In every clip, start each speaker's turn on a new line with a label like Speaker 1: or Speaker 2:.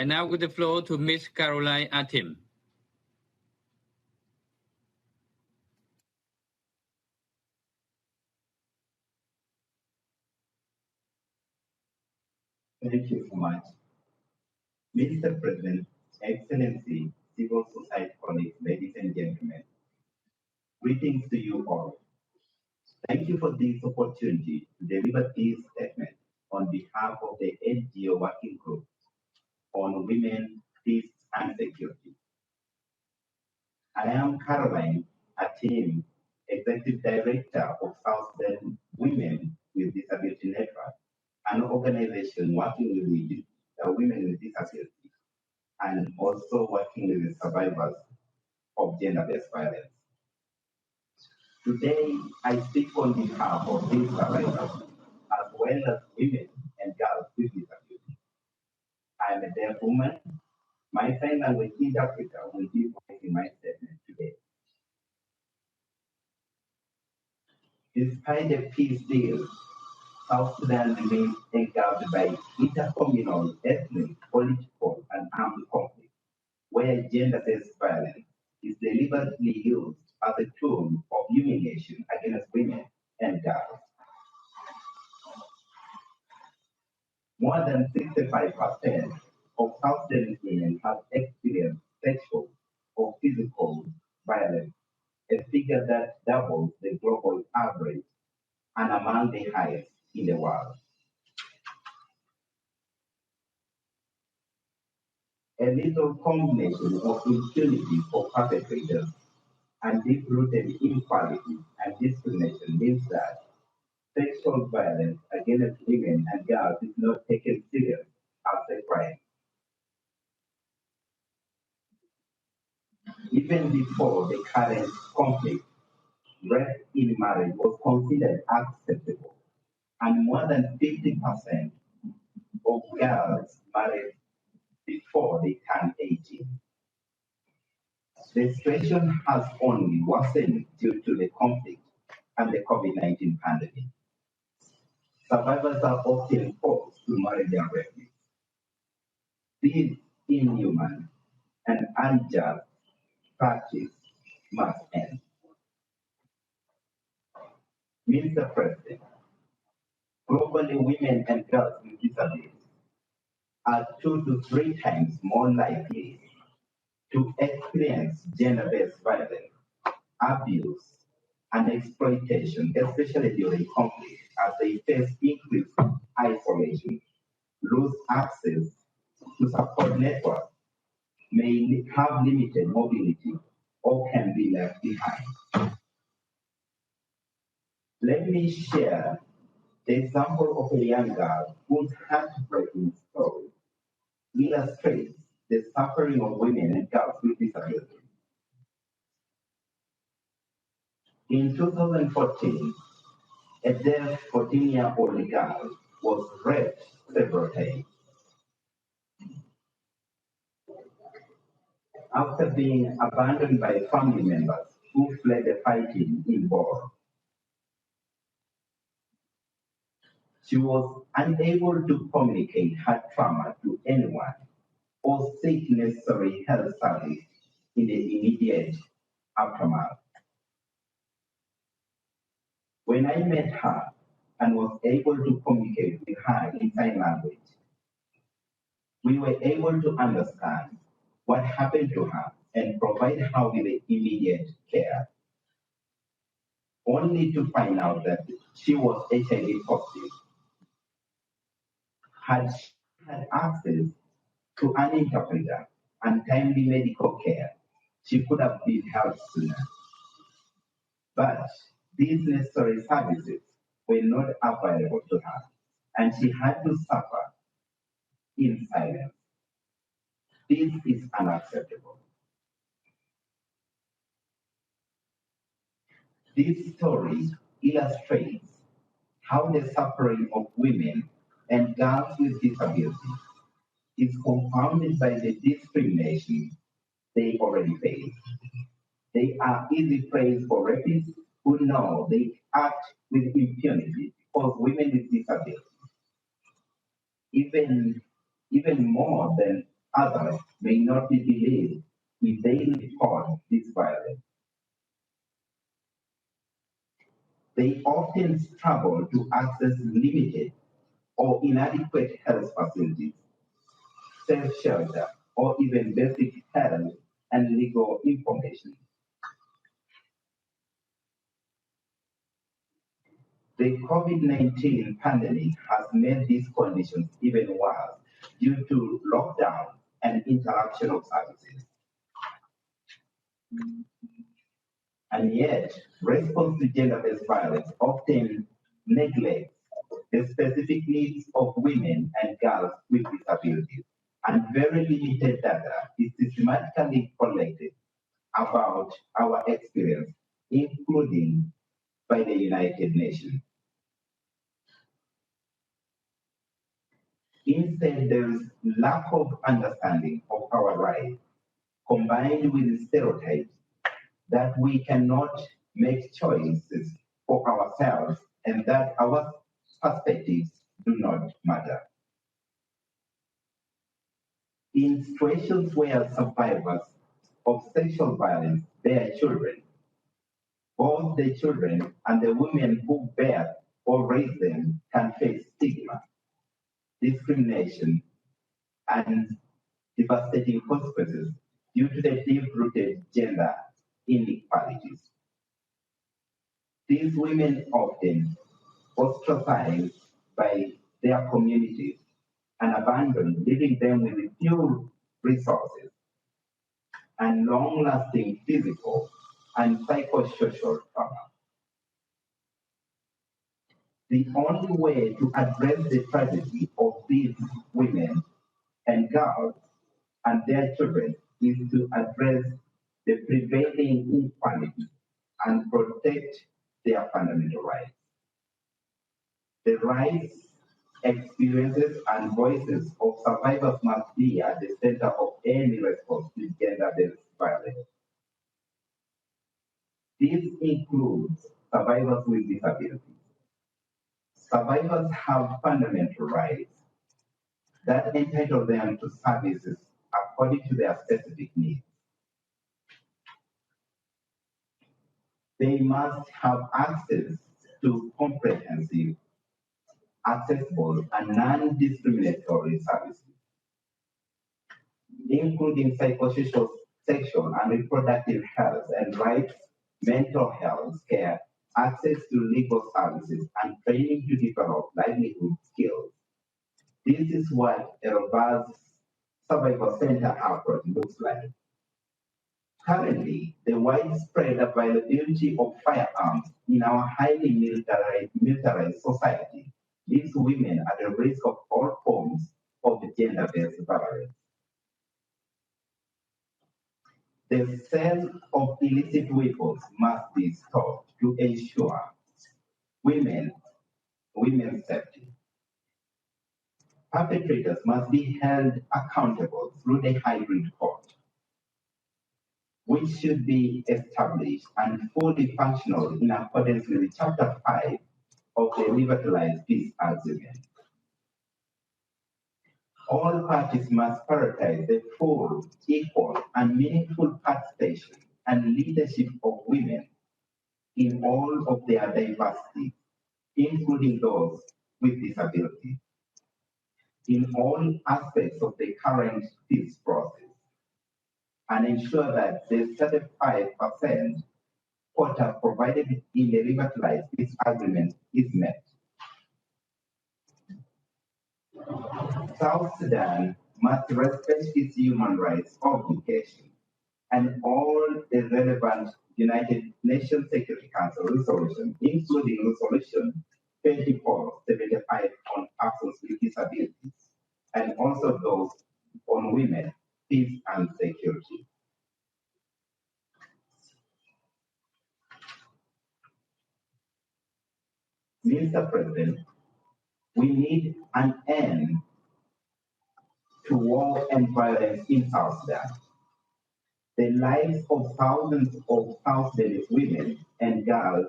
Speaker 1: I now give the floor to Ms. Caroline Atim.
Speaker 2: Thank you so much. Mr. President, Excellency, civil society colleagues, ladies and gentlemen, greetings to you all. Thank you for this opportunity to deliver this statement on behalf of the NGO Working Group on Women, Peace and Security. I am Caroline Atim, Executive Director of South Sudan Women with Disability Network, an organization working with women with disability and also working with the survivors of gender-based violence. Today, I speak on behalf of these survivors, as well as women and girls with disabilities. I am a deaf woman. My sign language interpreter will be voicing my statement today. Despite the peace deal, South Sudan remains engulfed by intercommunal, ethnic, political, and armed conflict, where gender-based violence is deliberately used as a tool of humiliation against women and girls. More than 65% of South Sudanese women have experienced sexual or physical violence, a figure that doubles the global average and among the highest in the world. A little combination of impunity for perpetrators and deep-rooted inequality and discrimination means that sexual violence against women and girls is not taken serious as a crime. Even before the current conflict, rape in marriage was considered acceptable, and more than 50% of girls married before they turned 18. The situation has only worsened due to the conflict and the COVID-19 pandemic. Survivors are often forced to marry their relatives. This inhuman and unjust practice must end. Mr. President, globally women and girls with disabilities are 2 to 3 times more likely to experience gender-based violence, abuse, and exploitation, especially during conflict, as they face increased isolation, lose access to support networks, may have limited mobility, or can be left behind. Let me share the example of a young girl whose heartbreaking story illustrates the suffering of women and girls with disabilities. In 2014, a deaf 14-year-old girl was raped several times. After being abandoned by family members who fled the fighting in Bor, she was unable to communicate her trauma to anyone or seek necessary health service in the immediate aftermath. When I met her and was able to communicate with her in sign language, we were able to understand what happened to her and provide her with the immediate care, only to find out that she was HIV positive. Had she had access to an interpreter and timely medical care, she could have been helped sooner. But these necessary services were not available to her, and she had to suffer in silence. This is unacceptable. This story illustrates how the suffering of women and girls with disabilities is compounded by the discrimination they already face. They are easy prey for rapists who know they act with impunity because women with disabilities, even more than Others may not be believed if they report this violence. They often struggle to access limited or inadequate health facilities, safe shelter, or even basic health and legal information. The COVID-19 pandemic has made these conditions even worse due to lockdown and interruption of services. And yet, response to gender-based violence often neglects the specific needs of women and girls with disabilities, and very limited data is systematically collected about our experience, including by the United Nations. Instead, there is lack of understanding of our rights, combined with stereotypes that we cannot make choices for ourselves and that our perspectives do not matter. In situations where survivors of sexual violence bear children, both the children and the women who bear or raise them can face stigma, discrimination, and devastating consequences due to the deep-rooted gender inequalities. These women often ostracized by their communities and abandoned, leaving them with few resources and long-lasting physical and psychosocial trauma. The only way to address the tragedy of these women and girls and their children is to address the prevailing inequality and protect their fundamental rights. The rights, experiences, and voices of survivors must be at the center of any response to gender-based violence. This includes survivors with disabilities. Survivors have fundamental rights that entitle them to services according to their specific needs. They must have access to comprehensive, accessible, and non-discriminatory services, including psychosocial, sexual, and reproductive health and rights, mental health care, access to legal services, and training to develop livelihood skills. This is what a robust survival center approach looks like. Currently, the widespread availability of firearms in our highly militarized society leaves women at the risk of all forms of gender-based violence. The sale of illicit weapons must be stopped to ensure women's safety. Perpetrators must be held accountable through the hybrid court, which should be established and fully functional in accordance with Chapter 5 of the Revitalized Peace Agreement. All parties must prioritize the full, equal, and meaningful participation and leadership of women in all of their diversity, including those with disabilities, in all aspects of the current peace process, and ensure that the 35% quota provided in the Revitalized Peace Agreement is met. South Sudan must respect its human rights obligation and all the relevant United Nations Security Council resolutions, including Resolution 2475 on persons with disabilities, and also those on women, peace and security. Mr. President, we need an end to war and violence in South Sudan. The lives of thousands of South Sudanese women and girls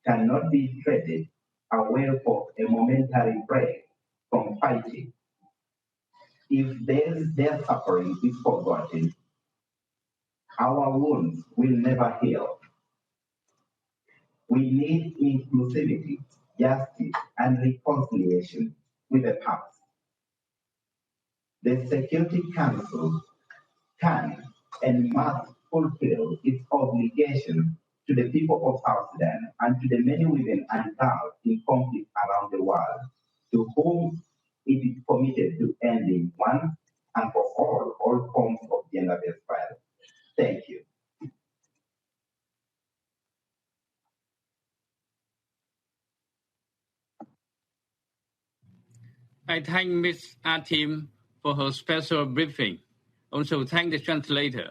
Speaker 2: cannot be traded away for a momentary break from fighting. If their suffering is forgotten, our wounds will never heal. We need inclusivity, justice, and reconciliation with the past. The Security Council can and must fulfill its obligation to the people of South Sudan and to the many women and girls in conflict around the world, to whom it is committed to ending once and for all forms of gender-based violence. Thank you.
Speaker 1: I thank Ms. Atim for her special briefing. Also thank the translator.